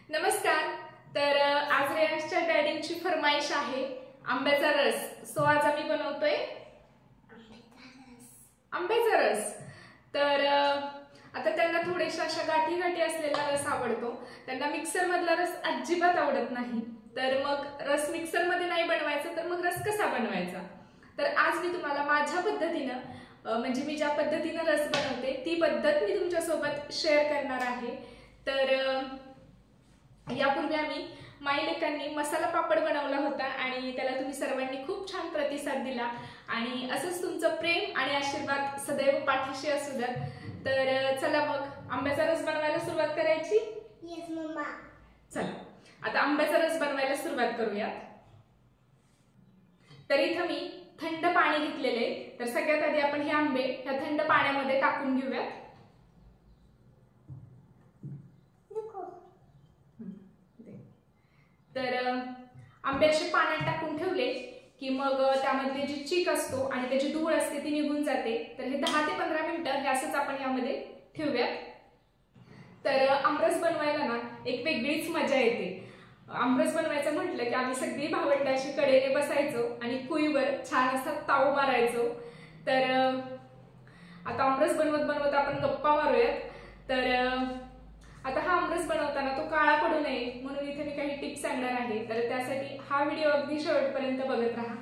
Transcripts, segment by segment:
नमस्कार। तर आज रेयांशच्या डॅडींची फरमाईश आहे आंब्याचा रस। सो आज आम्ही बनवतोय आंब्याचा रस। तर आता त्यांना थोडेशा अशा गाठी गाठी असलेला रस आवडतो, त्यांना मिक्सर मधला रस अजिबात आवडत नाही। तर मग रस मिक्सर मध्ये नाही बनवायचा तर मग रस कसा बनवायचा, तर आज मी तुम्हाला माझ्या पद्धतीने म्हणजे मी ज्या पद्धतीने रस बनवते ती पद्धत मी तुमच्या सोबत शेअर करणार आहे। तर यापूर्वी आम्ही माईलेकांनी मसाला पापड बनवला होता आणि त्याला तुम्ही सर्वांनी खूप छान प्रतिसाद दिला आणि असंच तुमचं प्रेम आणि आशीर्वाद सदैव पाठीशी असू द्या। तर चला मग आंब्याचा रस बनवायला सुरुवात करायची। Yes mamma. चला आता आंब्याचा रस बनवायला सुरुवात करूयात। तर इथं मी थंड पाणी घेतलेले, तर सगळ्यात आधी आपण हे आंबे ह्या थंड पाण्यामध्ये टाकून घेऊयात। तर आंबे असे पाण्यात टाकून ठेवले की मग त्यामध्ये जी चीक असतो आणि त्याची धूळ असते ती निघून जाते। तर हे 10 ते 15 मिनिटं हे असंच आपण यामध्ये ठेवूयात। तर आमरस बनवायला ना एक वेगळीच मजा येते। आमरस बनवायचं म्हटलं की आम्ही सगळी भावंड अशी कडेने बसायचो आणि कुईवर छान असा ताव मारायचो। तर आता आमरस बनवत बनवत आपण गप्पा मारूयात। तर आता हा आमरस बनवताना तो काळा पडू नये म्हणून इथे मी काही टिप्स सांगणार आहे, तर त्यासाठी हा व्हिडिओ अगदी शेवटपर्यंत बघत राहा।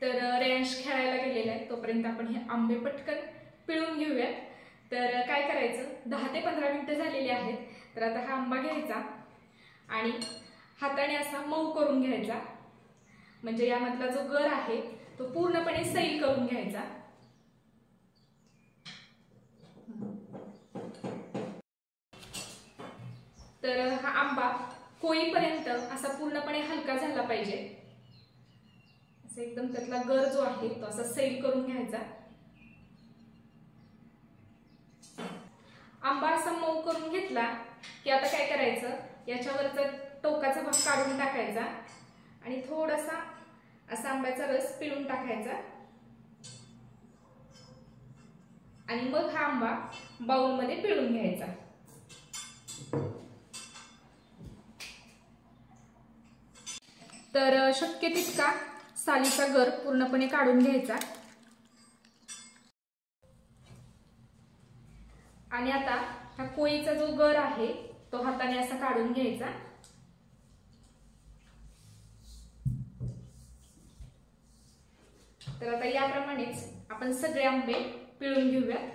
तर रेयांश खेळायला गेलेला आहे, तोपर्यंत आपण हे आंबे पटकन पिळून घेऊयात। तर काय करायचं, 10 ते 15 मिनिटं झालेली आहेत। तर आता हा आंबा घ्यायचा आणि हाताने असा मऊ करून घ्यायचा, म्हणजे यामधला जो गर आहे तो पूर्णपणे सैल करून घ्यायचा। तर हा आंबा कोळीपर्यंत असा पूर्णपणे हलका झाला पाहिजे, असं एकदम त्यातला गर जो आहे तो असा सैल करून घ्यायचा। आंबा असा मऊ करून घेतला की आता काय करायचं, याच्यावरचा टोकाचा भाग काढून टाकायचा आणि थोडासा असा आंब्याचा रस पिळून टाकायचा आणि मग हा आंबा बाउलमध्ये पिळून घ्यायचा। तर शक्य तितका सालीचा गर पूर्णपणे काढून घ्यायचा आणि आता हा कोळीचा जो गर आहे तो हाताने असा काढून घ्यायचा। तर आता याप्रमाणेच आपण सगळे आंबे पिळून घेऊयात।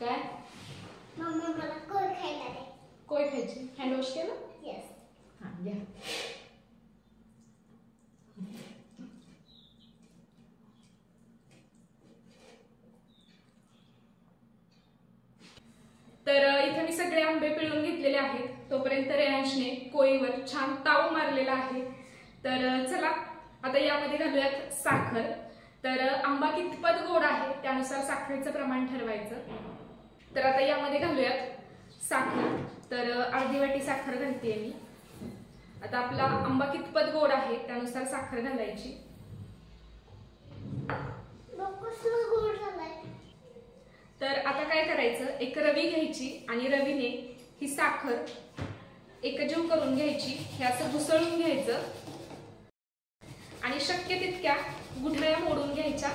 काय मम्मा मला कोळ खायला दे। कोळ खायची? हँड वॉश केलं? येस। हा घ्या। तर इथे मी सगळे आंबे पिळून घेतलेले आहेत, तोपर्यंत रेयांशने कोळीवर छान ताव मारलेला आहे। तर चला आता यामध्ये घालूयात साखर। तर आंबा कितपत गोड आहे त्यानुसार साखरेचं प्रमाण ठरवायचं। तर आता यामध्ये घालूयात साखर। तर अर्धी वाटी साखर घालतेय मी। आता आपला आंबा कितपत गोड आहे त्यानुसार साखर घालायची। गोड झालाय। तर आता काय करायचं, एक रवी घ्यायची आणि रवीने ही साखर एकजीव करून घ्यायची, हे असं घुसळून घ्यायचं आणि शक्य तितक्या गुठळ्या मोडून घ्यायच्या।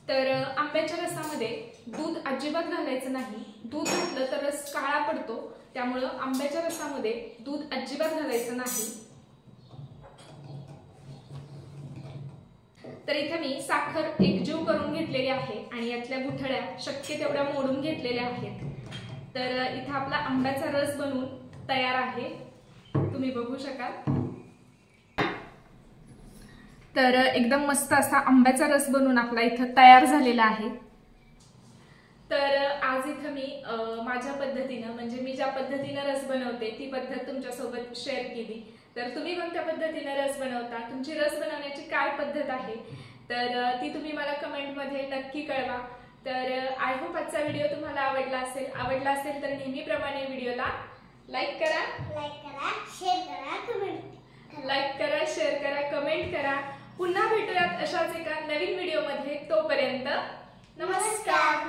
तर आंब्याच्या रसामध्ये दूध अजिबात घालायचं नाही। दूध घातलं तर रस काळा पडतो, त्यामुळे आंब्याच्या रसामध्ये दूध अजिबात घालायचं नाही। तर इथे मी साखर एकजीव करून घेतलेली आहे आणि यातल्या गुठळ्या शक्य तेवढ्या मोडून घेतलेल्या आहेत। तर इथे आपला आंब्याचा रस बनवून तयार आहे, तुम्ही बघू शकाल। तर एकदम मस्त असा आंब्याचा रस बनवून आपला इथं तयार झालेला आहे। तर आज इथं मी माझ्या पद्धतीने म्हणजे मी ज्या पद्धतीने रस बनवते ती पद्धत तुमच्या सोबत शेअर केली। तर तुम्ही कोणत्या पद्धतीने रस बनवता, तुमची रस बनवण्याची काय पद्धत आहे, तर ती तुम्ही मला कमेंट मध्ये नक्की कळवा। तर आय होप आजचा व्हिडिओ तुम्हाला आवडला असेल तर नेहमीप्रमाणे व्हिडिओला लाईक करा, शेअर करा, कमेंट लाईक करा, शेअर करा, कमेंट करा. पुन्हा भेटूयात अशाच एका नवीन व्हिडिओमध्ये. तोपर्यंत नमस्कार.